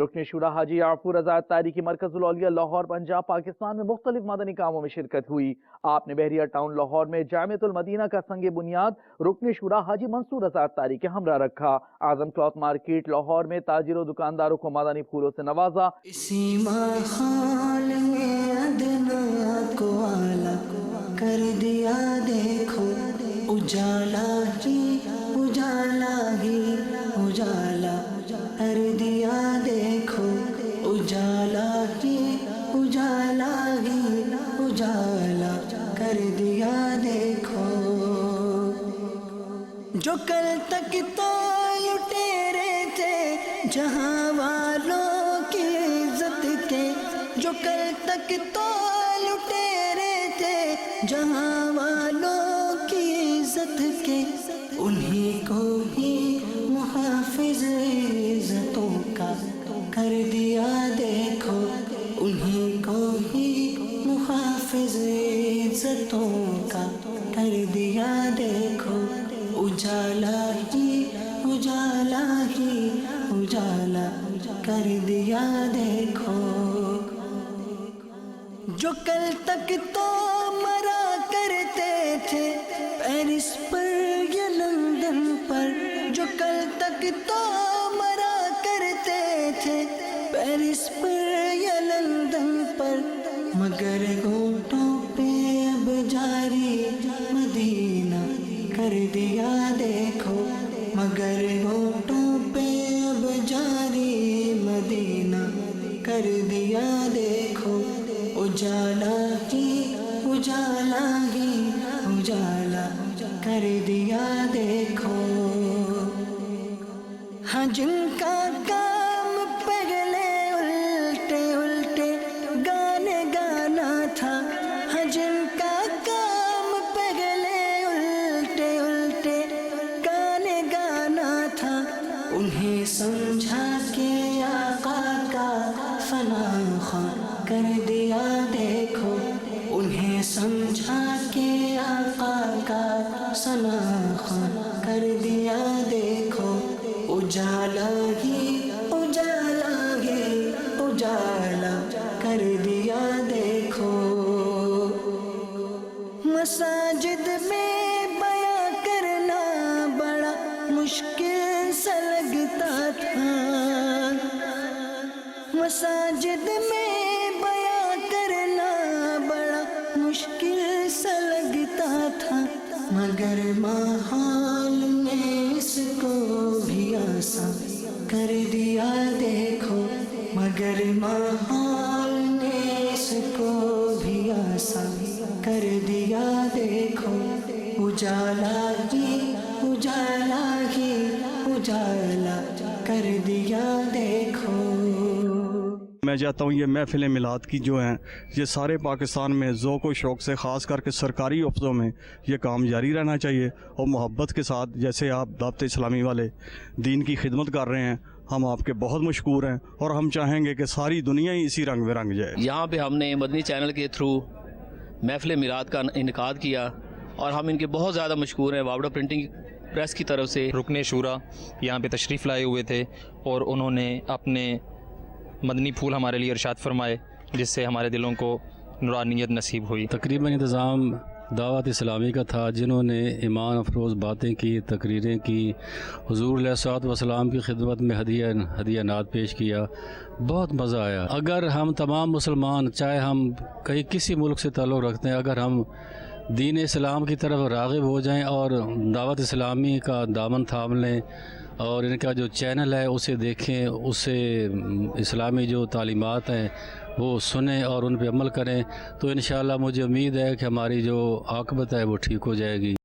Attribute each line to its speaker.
Speaker 1: رکن شورا حاجی یعقوب رضا اتاری کی مرکز العلیہ لاہور پنجاب پاکستان میں مختلف مدنی کاموں میں شرکت ہوئی۔ آپ نے بحریہ ٹاؤن لاہور میں جامعۃ المدینہ کا سنگ بنیاد رکن شورا حاجی منصور رضا اتاری کے ہمراہ رکھا۔ اعظم کلاتھ مارکیٹ لاہور میں تاجروں دکانداروں کو مدنی پھولوں سے نوازا۔
Speaker 2: اسی ماحول میں ادنا کو اعلیٰ کر دیا دیکھو، اجالا ہی اجالا ہی اجالا کر دیا دیکھو، اجالا ہی اجالا ہی اجالا کر دیا دیکھو۔ جو کل تک تو لٹیرے تھے جہاں والوں کی عزت کے، جو کل تک تو لٹیرے تھے جہاں والوں کی عزت کے، انہیں کو ہی محافظ عزتوں کا کر دیا دیکھو، انہیں کو ہی محافظ عزتوں کا کر دیا دیکھو، اجالا ہی اجالا ہی اجالا کر دیا دیکھو۔ جو کل تک تو مرا کرتے تھے پیرس پر یا لندن پر، جو کل تک تو مرا کرتے تھے پیرس پر یا لندن پر، مگر گھونٹوں پہ اب جاری مدینہ کر دیا دیکھو، مگر گھونٹوں پہ اب جاری مدینہ کر دیا دیکھو، اجالا ہی اجالا ہی اجالا کر دیا دیکھو۔ ہاں جن کا کام پہلے الٹے الٹے گانے گانا تھا، ہاں جن کا کام پہلے الٹے الٹے گانے گانا تھا، انہیں سمجھا کہ آقا کا فنا خواں کر دیا دیکھو، انہیں سمجھا کہ آقا کا ثنا خواں کر دیا دیکھو، اجالا ہی اجالا ہی اجالا کر دیا دیکھو۔ مساجد میں بیاں کرنا بڑا مشکل سا لگتا تھا، مساجد میں بیاں کرنا بڑا مشکل سا لگتا تھا، مگر ماحول نے اس کو بھی آسان کر دیا دیکھو، مگر ماحول نے اس کو بھی آسان کر دیا دیکھو، اجالا ہی اجالا ہی اجالا کر دیا دیکھو۔
Speaker 3: میں چاہتا ہوں یہ محفل میلاد کی جو ہیں یہ سارے پاکستان میں ذوق و شوق سے، خاص کر کے سرکاری افسوں میں یہ کام جاری رہنا چاہیے، اور محبت کے ساتھ جیسے آپ دعوت اسلامی والے دین کی خدمت کر رہے ہیں، ہم آپ کے بہت مشکور ہیں، اور ہم چاہیں گے کہ ساری دنیا ہی اسی رنگ میں رنگ جائے۔
Speaker 4: یہاں پہ ہم نے مدنی چینل کے تھرو محفل میلاد کا انعقاد کیا، اور ہم ان کے بہت زیادہ مشکور ہیں۔ واوڈا پرنٹنگ پریس کی طرف سے
Speaker 5: رکن شورا یہاں پہ تشریف لائے ہوئے تھے، اور انہوں نے اپنے مدنی پھول ہمارے لیے ارشاد فرمائے، جس سے ہمارے دلوں کو نورانیت نصیب ہوئی۔
Speaker 6: تقریباً انتظام دعوت اسلامی کا تھا، جنہوں نے ایمان افروز باتیں کی، تقریریں کی، حضور علیہ الصلوۃ والسلام کی خدمت میں ہدیہ نعت پیش کیا، بہت مزہ آیا۔ اگر ہم تمام مسلمان، چاہے ہم کہیں کسی ملک سے تعلق رکھتے ہیں، اگر ہم دین اسلام کی طرف راغب ہو جائیں اور دعوت اسلامی کا دامن تھام لیں، اور ان کا جو چینل ہے اسے دیکھیں، اسے اسلامی جو تعلیمات ہیں وہ سنیں اور ان پہ عمل کریں، تو انشاءاللہ مجھے امید ہے کہ ہماری جو عاقبت ہے وہ ٹھیک ہو جائے گی۔